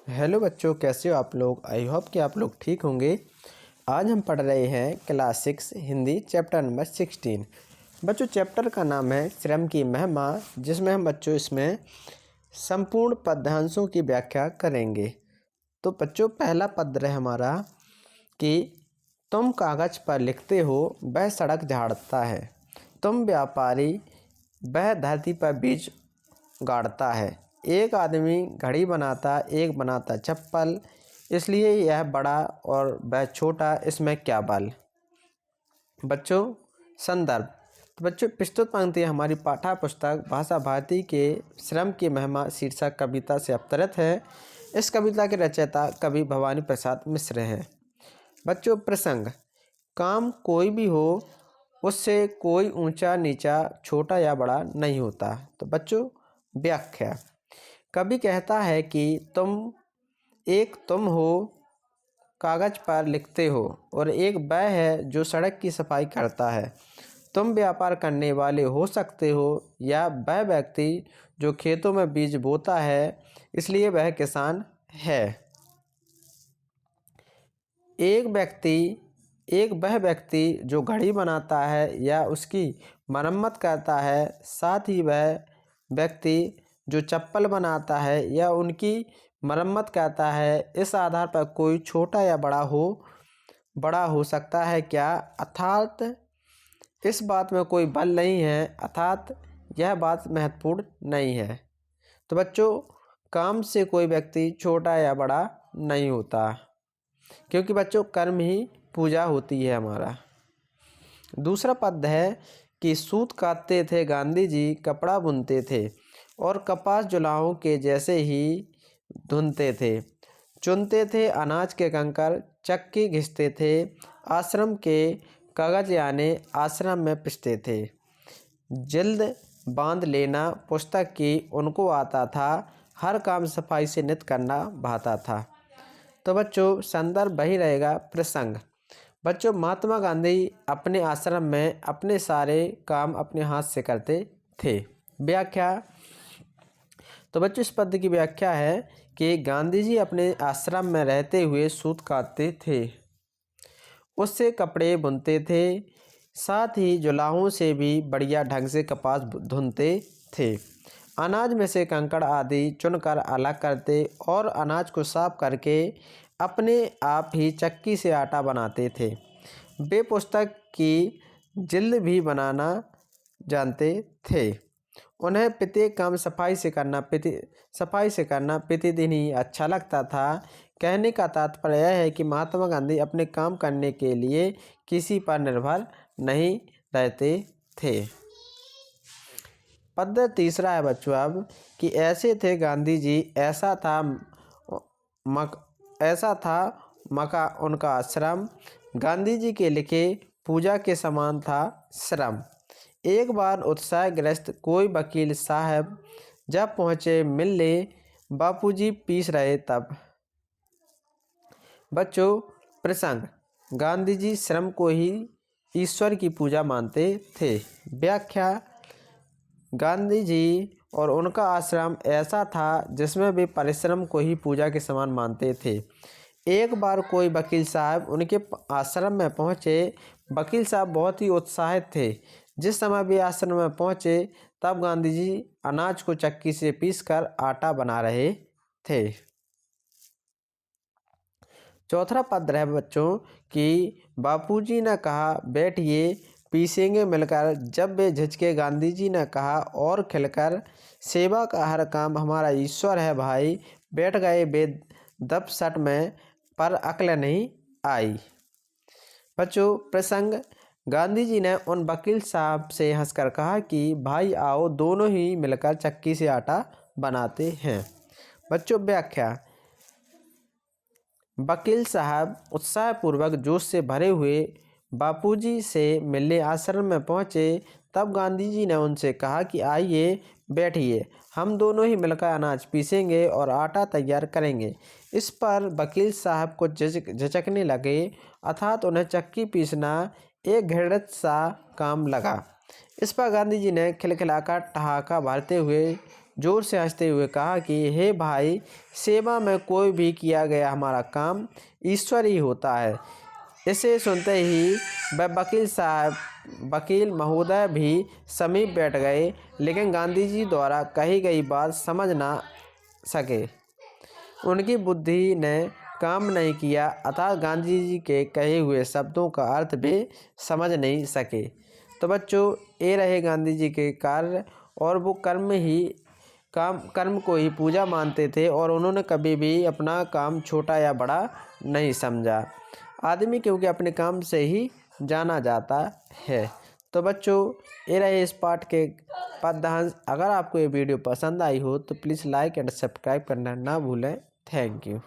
Hello बच्चों, कैसे हो आप लोग। आई होप कि आप लोग ठीक होंगे। आज हम पढ़ रहे हैं क्लास 6 हिंदी चैप्टर नंबर 16। बच्चों, चैप्टर का नाम है श्रम की महिमा, जिसमें हम बच्चों इसमें संपूर्ण पद्यांशों की व्याख्या करेंगे। तो बच्चों, पहला पद है हमारा कि तुम कागज़ पर लिखते हो, वह सड़क झाड़ता है। तुम व्यापारी, वह धरती पर बीज गाड़ता है। एक आदमी घड़ी बनाता, एक बनाता चप्पल, इसलिए यह बड़ा और वह छोटा, इसमें क्या बल। बच्चों, संदर्भ। तो बच्चों, प्रस्तुत पंक्ति हमारी पाठ्य पुस्तक भाषा भारती के श्रम की महिमा शीर्षक कविता से अवतरित है। इस कविता के रचयिता कवि भवानी प्रसाद मिश्र हैं। बच्चों, प्रसंग। काम कोई भी हो, उससे कोई ऊंचा नीचा, छोटा या बड़ा नहीं होता। तो बच्चों, व्याख्या। कवि कहता है कि तुम हो, कागज पर लिखते हो, और एक वह है जो सड़क की सफाई करता है। तुम व्यापार करने वाले हो सकते हो, या वह व्यक्ति जो खेतों में बीज बोता है, इसलिए वह किसान है। एक वह व्यक्ति जो घड़ी बनाता है या उसकी मरम्मत करता है, साथ ही वह व्यक्ति जो चप्पल बनाता है या उनकी मरम्मत करता है। इस आधार पर कोई छोटा या बड़ा हो सकता है क्या, अर्थात इस बात में कोई बल नहीं है, अर्थात यह बात महत्वपूर्ण नहीं है। तो बच्चों, काम से कोई व्यक्ति छोटा या बड़ा नहीं होता, क्योंकि बच्चों कर्म ही पूजा होती है हमारा। दूसरा पद है कि सूत काटते थे गांधी जी, कपड़ा बुनते थे, और कपास जुलाहों के जैसे ही धुनते थे। चुनते थे अनाज के कंकर, चक्की घिसते थे, आश्रम के कागज यानी आश्रम में पिसते थे। जिल्द बांध लेना पुस्तक की उनको आता था, हर काम सफाई से नित करना भाता था। तो बच्चों, संदर्भ वही रहेगा, प्रसंग। बच्चों, महात्मा गांधी अपने आश्रम में अपने सारे काम अपने हाथ से करते थे। व्याख्या। तो बच्चों, इस पद की व्याख्या है कि गांधी जी अपने आश्रम में रहते हुए सूत काटते थे, उससे कपड़े बुनते थे, साथ ही जुलाहों से भी बढ़िया ढंग से कपास धुनते थे। अनाज में से कंकड़ आदि चुनकर अलग करते और अनाज को साफ करके अपने आप ही चक्की से आटा बनाते थे। वे पुस्तक की जिल्द भी बनाना जानते थे। उन्हें प्रत्येक काम सफाई से करना प्रतिदिन ही अच्छा लगता था। कहने का तात्पर्य यह है कि महात्मा गांधी अपने काम करने के लिए किसी पर निर्भर नहीं रहते थे। पद तीसरा है बच्चों अब कि ऐसे थे गांधी जी, ऐसा था मका उनका आश्रम। गांधी जी के लिखे पूजा के समान था श्रम। एक बार उत्साहग्रस्त कोई वकील साहब जब पहुँचे मिलने, बापूजी पीस रहे तब। बच्चों, प्रसंग। गांधी जी श्रम को ही ईश्वर की पूजा मानते थे। व्याख्या। गांधी जी और उनका आश्रम ऐसा था जिसमें वे परिश्रम को ही पूजा के समान मानते थे। एक बार कोई वकील साहब उनके आश्रम में पहुंचे। वकील साहब बहुत ही उत्साहित थे। जिस समय वे आश्रम में पहुंचे तब गांधी जी अनाज को चक्की से पीसकर आटा बना रहे थे। चौथा पद है बच्चों कि बापूजी ने कहा बैठिए, पीसेंगे मिलकर। जब वे झिझके गांधी जी ने कहा और खिलकर, सेवा का हर काम हमारा ईश्वर है भाई। बैठ गए वे दपसट में, पर अक्ल नहीं आई। बच्चों, प्रसंग। गांधी जी ने उन वकील साहब से हंसकर कहा कि भाई आओ, दोनों ही मिलकर चक्की से आटा बनाते हैं। बच्चों, व्याख्या। वकील साहब उत्साहपूर्वक जोश से भरे हुए बापूजी से मिलने आश्रम में पहुंचे। तब गांधी जी ने उनसे कहा कि आइए बैठिए, हम दोनों ही मिलकर अनाज पीसेंगे और आटा तैयार करेंगे। इस पर वकील साहब को झिझकने लगे, अर्थात उन्हें चक्की पीसना एक घृणित सा काम लगा। इस पर गांधी जी ने खिलखिलाकर ठहाका भरते हुए जोर से हंसते हुए कहा कि हे भाई, सेवा में कोई भी किया गया हमारा काम ईश्वर ही होता है। इसे सुनते ही वह वकील महोदय भी समीप बैठ गए, लेकिन गांधी जी द्वारा कही गई बात समझ ना सके। उनकी बुद्धि ने काम नहीं किया, अर्थात गांधी जी के कहे हुए शब्दों का अर्थ भी समझ नहीं सके। तो बच्चों, ये रहे गांधी जी के कार्य, और वो कर्म को ही पूजा मानते थे, और उन्होंने कभी भी अपना काम छोटा या बड़ा नहीं समझा। आदमी क्योंकि अपने काम से ही जाना जाता है। तो बच्चों, ये रहे इस पाठ के पद्यांश। अगर आपको ये वीडियो पसंद आई हो तो प्लीज़ लाइक एंड सब्सक्राइब करना ना भूलें। Thank you.